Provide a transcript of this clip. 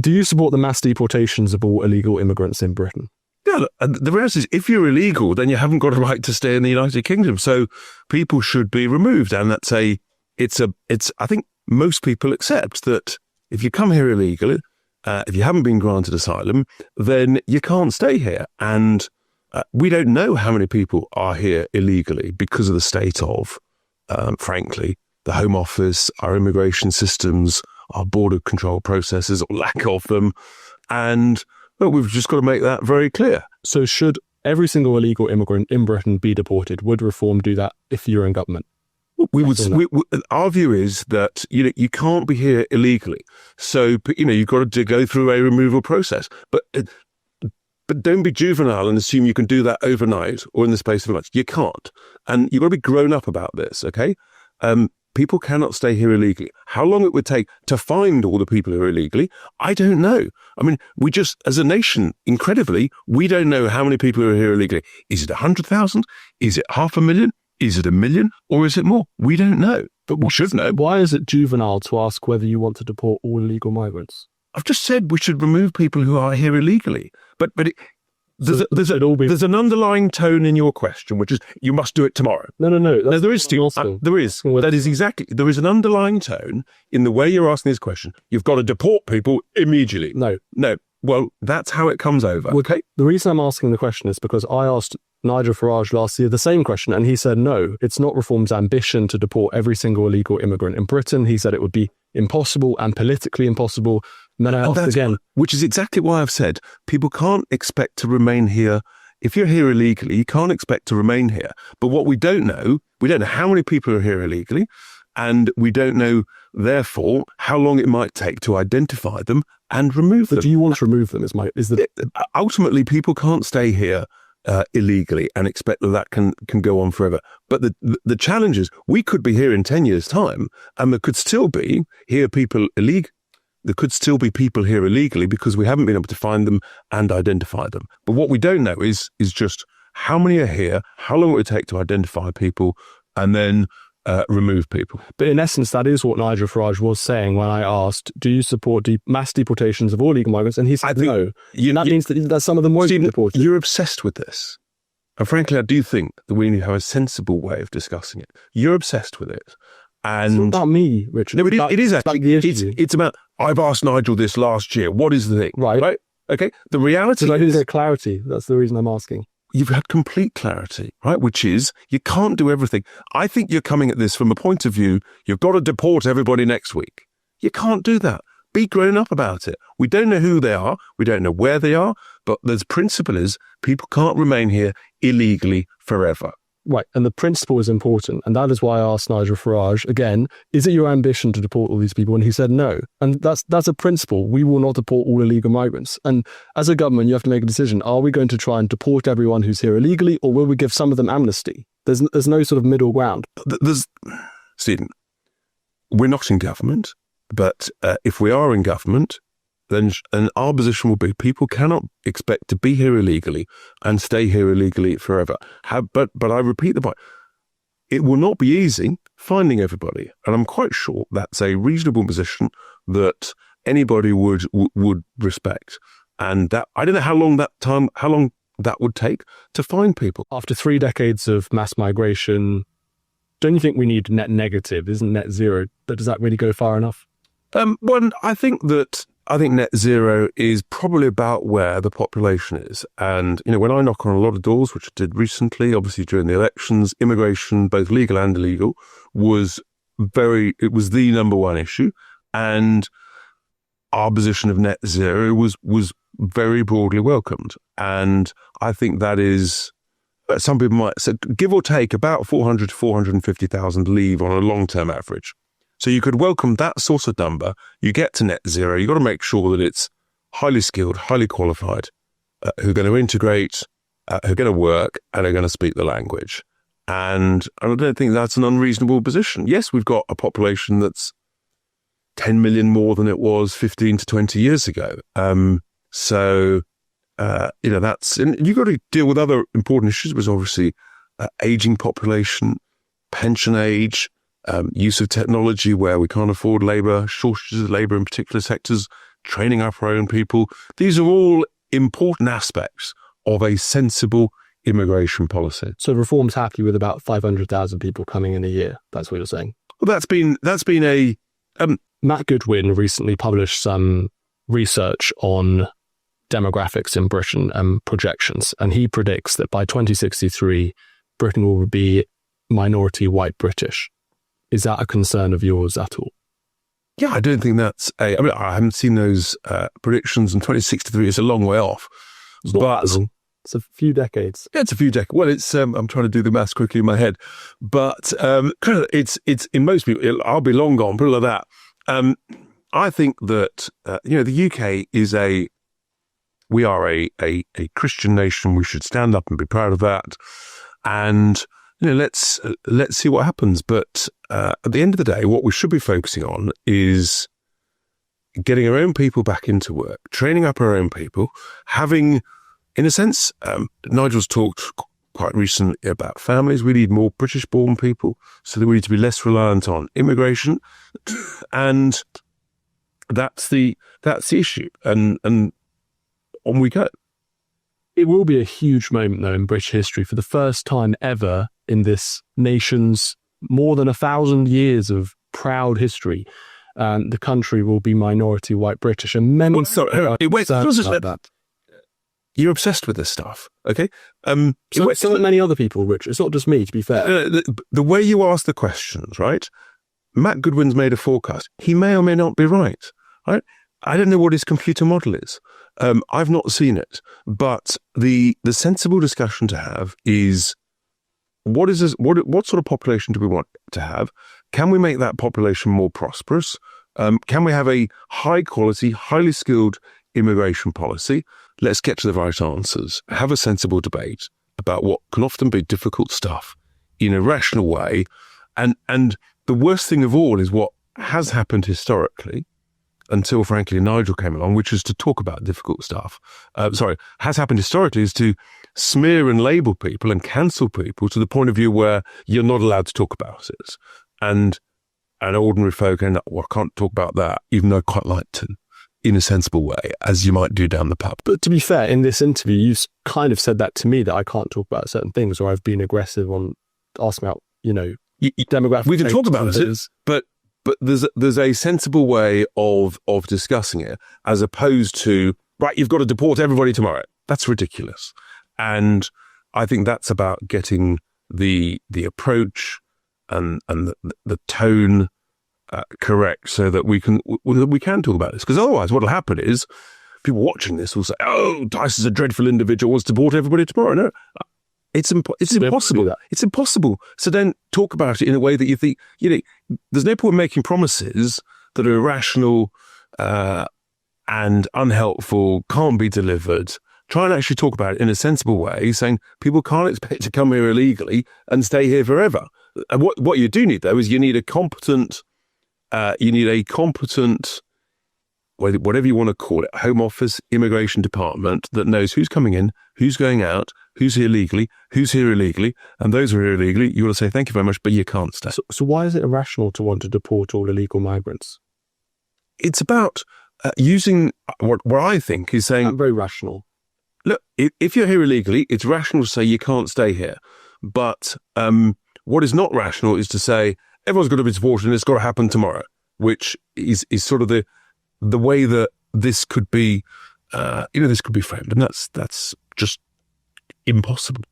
Do you support the mass deportations of all illegal immigrants in Britain? Yeah, and the reality is, if you're illegal, then you haven't got a right to stay in the United Kingdom. So people should be removed. And I think most people accept that if you come here illegally, if you haven't been granted asylum, then you can't stay here. And we don't know how many people are here illegally because of the state of, frankly, the Home Office, our immigration systems, our border control processes, or lack of them. And we've just got to make that very clear. So should every single illegal immigrant in Britain be deported? Would reform do that if you're in government? Our view is that you can't be here illegally. So you've got to go through a removal process. But don't be juvenile and assume you can do that overnight or in the space of a month. You can't. And you've got to be grown up about this, okay? People cannot stay here illegally. How long it would take to find all the people who are illegally, I don't know. I mean, we just, as a nation, incredibly, we don't know how many people are here illegally. Is it 100,000? Is it 500,000? Is it 1 million? Or is it more? We don't know, but we should know. Why is it juvenile to ask whether you want to deport all illegal migrants? I've just said we should remove people who are here illegally. But there's an underlying tone in your question, which is you must do it tomorrow. No. There is, Steve. There is. That is exactly. There is an underlying tone in the way you're asking this question. You've got to deport people immediately. No. Well, that's how it comes over. Okay. The reason I'm asking the question is because I asked Nigel Farage last year the same question, and he said no. It's not Reform's ambition to deport every single illegal immigrant in Britain. He said it would be impossible and politically impossible. And then I asked again. Which is exactly why I've said people can't expect to remain here. If you're here illegally, you can't expect to remain here. But what we don't know how many people are here illegally, and we don't know, therefore, how long it might take to identify them and remove them. Do you want to remove them? Ultimately, people can't stay here illegally and expect that can go on forever. But the challenge is we could be here in 10 years' time, and there could still be people here illegally because we haven't been able to find them and identify them. But what we don't know is just how many are here, how long it would take to identify people, and then remove people. But in essence, that is what Nigel Farage was saying when I asked, do you support mass deportations of all illegal migrants? And he said no. That means that some of them won't be deported. You're obsessed with this. And frankly, I do think that we need to have a sensible way of discussing it. You're obsessed with it. And it's not about me, Richard. No, it is actually. It's about, I've asked Nigel this last year. What is the thing? Right? Okay. The reality is... I didn't get clarity. That's the reason I'm asking. You've had complete clarity, right? Which is, you can't do everything. I think you're coming at this from a point of view, you've got to deport everybody next week. You can't do that. Be grown up about it. We don't know who they are. We don't know where they are. But the principle is, people can't remain here illegally forever. Right, and the principle is important, and that is why I asked Nigel Farage, again, is it your ambition to deport all these people? And he said no. And that's a principle. We will not deport all illegal migrants. And as a government, you have to make a decision. Are we going to try and deport everyone who's here illegally, or will we give some of them amnesty? There's no sort of middle ground. Stephen, we're not in government, but if we are in government, then our position will be people cannot expect to be here illegally and stay here illegally forever. But I repeat the point, it will not be easy finding everybody. And I'm quite sure that's a reasonable position that anybody would respect. And that I don't know how long that would take to find people. After 3 decades of mass migration, don't you think we need net negative? Isn't net zero? Does that really go far enough? Well, I think net zero is probably about where the population is. And, when I knock on a lot of doors, which I did recently, obviously during the elections, immigration, both legal and illegal, was the number one issue. And our position of net zero was very broadly welcomed. And I think that is, some people might say, give or take about 400 to 450,000 leave on a long-term average. So you could welcome that sort of number. You get to net zero. You've got to make sure that it's highly skilled, highly qualified, who are going to integrate, who are going to work, and are going to speak the language. And I don't think that's an unreasonable position. Yes, we've got a population that's 10 million more than it was 15 to 20 years ago. That's, and you've got to deal with other important issues, which is obviously aging population, pension age, use of technology where we can't afford labour, shortages of labour in particular sectors, training up our own people. These are all important aspects of a sensible immigration policy. So Reform's happy with about 500,000 people coming in a year. That's what you're saying. Well, that's been a Matt Goodwin recently published some research on demographics in Britain and projections, and he predicts that by 2063, Britain will be minority white British. Is that a concern of yours at all? Yeah, I don't think that's I haven't seen those predictions, and 2063 is a long way off. It's not that long. It's a few decades. Yeah, it's a few decades. Well, it's I'm trying to do the maths quickly in my head, but it's in most people. I'll be long gone. Put it like that. I think that the UK is we are a Christian nation. We should stand up and be proud of that. And let's see what happens. But at the end of the day, what we should be focusing on is getting our own people back into work, training up our own people, having. In a sense, Nigel's talked quite recently about families. We need more British-born people, so that we need to be less reliant on immigration, and that's the issue. And on we go. It will be a huge moment, though, in British history. For the first time ever in this nation's more than 1,000 years of proud history, the country will be minority white British. And many that. You're obsessed with this stuff, okay? So many other people, Rich. It's not just me, to be fair. The way you ask the questions, right? Matt Goodwin's made a forecast. He may or may not be right? I don't know what his computer model is. I've not seen it. But the sensible discussion to have is, what sort of population do we want to have? Can we make that population more prosperous? Can we have a high-quality, highly skilled immigration policy? Let's get to the right answers. Have a sensible debate about what can often be difficult stuff in a rational way. And the worst thing of all is what has happened historically, until frankly Nigel came along, which is to talk about difficult stuff. Has happened historically is to smear and label people and cancel people to the point of view where you're not allowed to talk about it. And ordinary folk end up, well, I can't talk about that, even though I quite like to, in a sensible way, as you might do down the pub. But to be fair, in this interview, you've kind of said that to me, that I can't talk about certain things, or I've been aggressive on asking about, demographic. We can talk about it, but there's a sensible way of discussing it, as opposed to, right, you've got to deport everybody tomorrow. That's ridiculous. And I think that's about getting the approach and the tone correct, so that we can talk about this. Because otherwise, what'll happen is people watching this will say, "Oh, Tice is a dreadful individual, wants to deport everybody tomorrow." No, it's impossible. It's impossible. So then talk about it in a way that you think, there's no point making promises that are irrational and unhelpful, can't be delivered. Try and actually talk about it in a sensible way, saying people can't expect to come here illegally and stay here forever. And what you do need, though, is you need a competent, whatever you want to call it, Home Office, Immigration Department, that knows who's coming in, who's going out, who's here legally, who's here illegally, and those who are here illegally, you want to say thank you very much, but you can't stay. So why is it irrational to want to deport all illegal migrants? It's about using what I think is saying... very rational. Look, if you're here illegally, it's rational to say you can't stay here. But what is not rational is to say everyone's got to be deported and it's got to happen tomorrow, which is sort of the way that this could be, this could be framed. And that's just impossible.